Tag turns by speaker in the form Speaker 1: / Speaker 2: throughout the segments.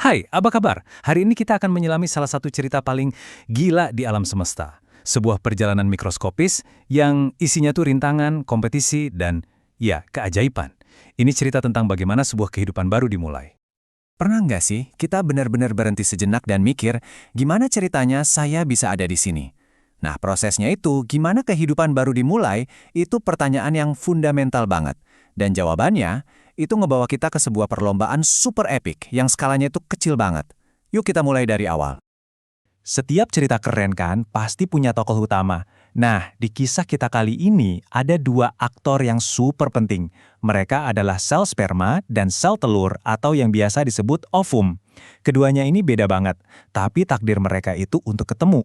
Speaker 1: Hai, apa kabar? Hari ini kita akan menyelami salah satu cerita paling gila di alam semesta. Sebuah perjalanan mikroskopis yang isinya tuh rintangan, kompetisi, dan ya, keajaiban. Ini cerita tentang bagaimana sebuah kehidupan baru dimulai.
Speaker 2: Pernah nggak sih kita benar-benar berhenti sejenak dan mikir, gimana ceritanya saya bisa ada di sini? Nah, prosesnya itu, gimana kehidupan baru dimulai, itu pertanyaan yang fundamental banget. Dan jawabannya, itu ngebawa kita ke sebuah perlombaan super epic yang skalanya itu kecil banget. Yuk kita mulai dari awal. Setiap cerita keren kan, pasti punya tokoh utama. Nah, di kisah kita kali ini, ada dua aktor yang super penting. Mereka adalah sel sperma dan sel telur atau yang biasa disebut ovum. Keduanya ini beda banget, tapi takdir mereka itu untuk ketemu.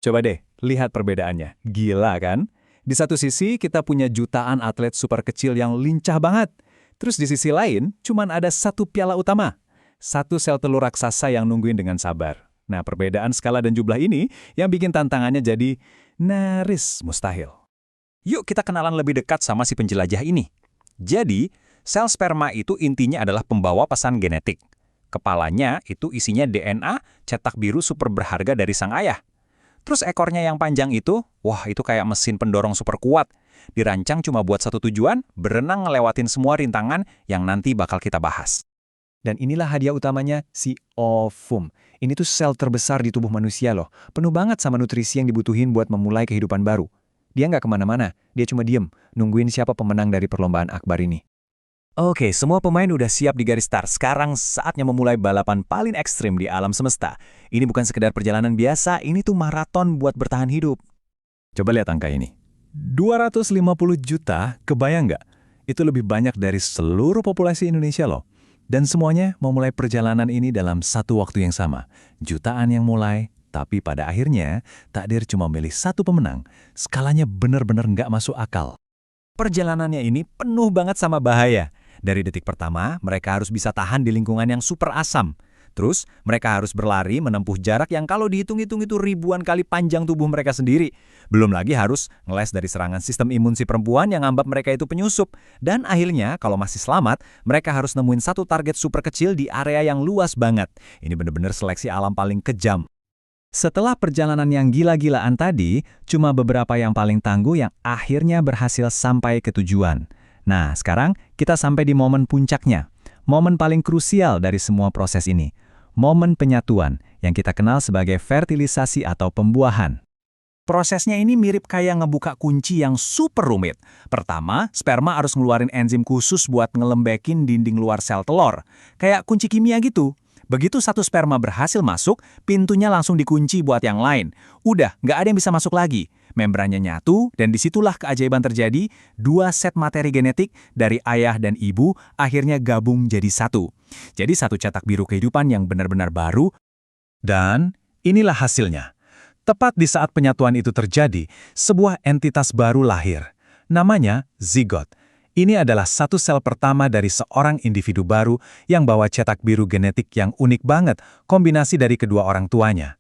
Speaker 2: Coba deh, lihat perbedaannya. Gila kan? Di satu sisi, kita punya jutaan atlet super kecil yang lincah banget. Terus di sisi lain, cuman ada satu piala utama. Satu sel telur raksasa yang nungguin dengan sabar. Nah, perbedaan skala dan jumlah ini yang bikin tantangannya jadi nyaris mustahil. Yuk kita kenalan lebih dekat sama si penjelajah ini. Jadi, sel sperma itu intinya adalah pembawa pesan genetik. Kepalanya itu isinya DNA cetak biru super berharga dari sang ayah. Terus ekornya yang panjang itu, wah itu kayak mesin pendorong super kuat. Dirancang cuma buat satu tujuan, berenang ngelewatin semua rintangan yang nanti bakal kita bahas. Dan inilah hadiah utamanya, si ovum. Ini tuh sel terbesar di tubuh manusia loh. Penuh banget sama nutrisi yang dibutuhin buat memulai kehidupan baru. Dia nggak kemana-mana, dia cuma diem, nungguin siapa pemenang dari perlombaan akbar ini. Oke, semua pemain udah siap di garis start. Sekarang saatnya memulai balapan paling ekstrim di alam semesta. Ini bukan sekedar perjalanan biasa, ini tuh maraton buat bertahan hidup. Coba lihat angka ini. 250 juta, kebayang nggak? Itu lebih banyak dari seluruh populasi Indonesia loh. Dan semuanya memulai perjalanan ini dalam satu waktu yang sama. Jutaan yang mulai, tapi pada akhirnya takdir cuma milih satu pemenang. Skalanya benar-benar nggak masuk akal. Perjalanannya ini penuh banget sama bahaya. Dari detik pertama, mereka harus bisa tahan di lingkungan yang super asam. Terus, mereka harus berlari menempuh jarak yang kalau dihitung-hitung itu ribuan kali panjang tubuh mereka sendiri. Belum lagi harus ngeles dari serangan sistem imun si perempuan yang anggap mereka itu penyusup. Dan akhirnya, kalau masih selamat, mereka harus nemuin satu target super kecil di area yang luas banget. Ini benar-benar seleksi alam paling kejam. Setelah perjalanan yang gila-gilaan tadi, cuma beberapa yang paling tangguh yang akhirnya berhasil sampai ke tujuan. Nah, sekarang kita sampai di momen puncaknya. Momen paling krusial dari semua proses ini. Momen penyatuan yang kita kenal sebagai fertilisasi atau pembuahan. Prosesnya ini mirip kayak ngebuka kunci yang super rumit. Pertama, sperma harus ngeluarin enzim khusus buat ngelembekin dinding luar sel telur. Kayak kunci kimia gitu. Begitu satu sperma berhasil masuk, pintunya langsung dikunci buat yang lain. Udah, nggak ada yang bisa masuk lagi. Membrannya nyatu, dan disitulah keajaiban terjadi. Dua set materi genetik dari ayah dan ibu akhirnya gabung jadi satu. Jadi satu cetak biru kehidupan yang benar-benar baru. Dan inilah hasilnya. Tepat di saat penyatuan itu terjadi, sebuah entitas baru lahir. Namanya zigot. Ini adalah satu sel pertama dari seorang individu baru yang bawa cetak biru genetik yang unik banget, kombinasi dari kedua orang tuanya.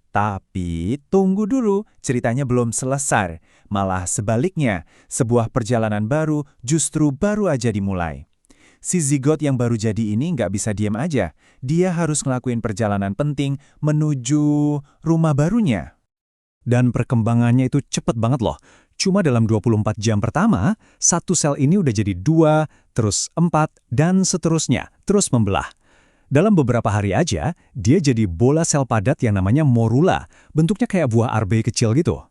Speaker 2: Tapi tunggu dulu, ceritanya belum selesai. Malah sebaliknya, sebuah perjalanan baru justru baru aja dimulai. Si zigot yang baru jadi ini nggak bisa diam aja. Dia harus ngelakuin perjalanan penting menuju rumah barunya. Dan perkembangannya itu cepet banget loh. Cuma dalam 24 jam pertama, satu sel ini udah jadi 2, terus 4, dan seterusnya, terus membelah. Dalam beberapa hari aja, dia jadi bola sel padat yang namanya morula, bentuknya kayak buah arbe kecil gitu.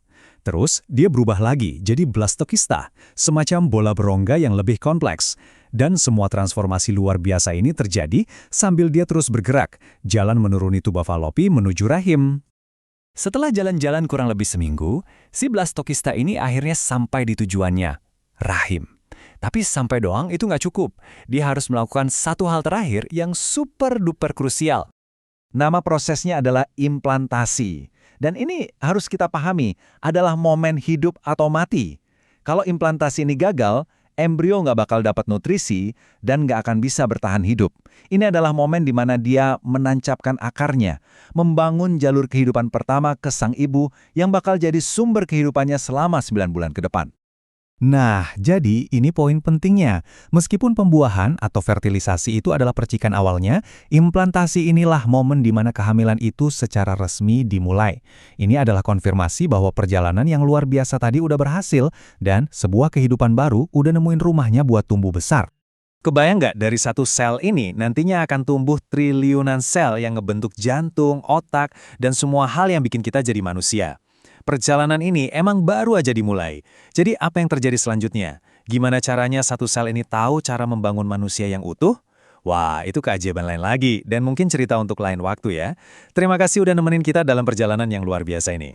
Speaker 2: Terus, dia berubah lagi jadi blastokista, semacam bola berongga yang lebih kompleks. Dan semua transformasi luar biasa ini terjadi sambil dia terus bergerak, jalan menuruni tuba falopi menuju rahim. Setelah jalan-jalan kurang lebih seminggu, si blastokista ini akhirnya sampai di tujuannya, rahim. Tapi sampai doang itu nggak cukup. Dia harus melakukan satu hal terakhir yang super-duper krusial. Nama prosesnya adalah implantasi. Dan ini harus kita pahami, adalah momen hidup atau mati. Kalau implantasi ini gagal, embrio nggak bakal dapat nutrisi dan nggak akan bisa bertahan hidup. Ini adalah momen di mana dia menancapkan akarnya, membangun jalur kehidupan pertama ke sang ibu yang bakal jadi sumber kehidupannya selama 9 bulan ke depan.
Speaker 3: Nah, jadi ini poin pentingnya. Meskipun pembuahan atau fertilisasi itu adalah percikan awalnya, implantasi inilah momen di mana kehamilan itu secara resmi dimulai. Ini adalah konfirmasi bahwa perjalanan yang luar biasa tadi udah berhasil, dan sebuah kehidupan baru udah nemuin rumahnya buat tumbuh besar.
Speaker 1: Kebayang nggak dari satu sel ini nantinya akan tumbuh triliunan sel yang ngebentuk jantung, otak, dan semua hal yang bikin kita jadi manusia. Perjalanan ini emang baru aja dimulai. Jadi apa yang terjadi selanjutnya? Gimana caranya satu sel ini tahu cara membangun manusia yang utuh? Wah, itu keajaiban lain lagi dan mungkin cerita untuk lain waktu ya. Terima kasih udah nemenin kita dalam perjalanan yang luar biasa ini.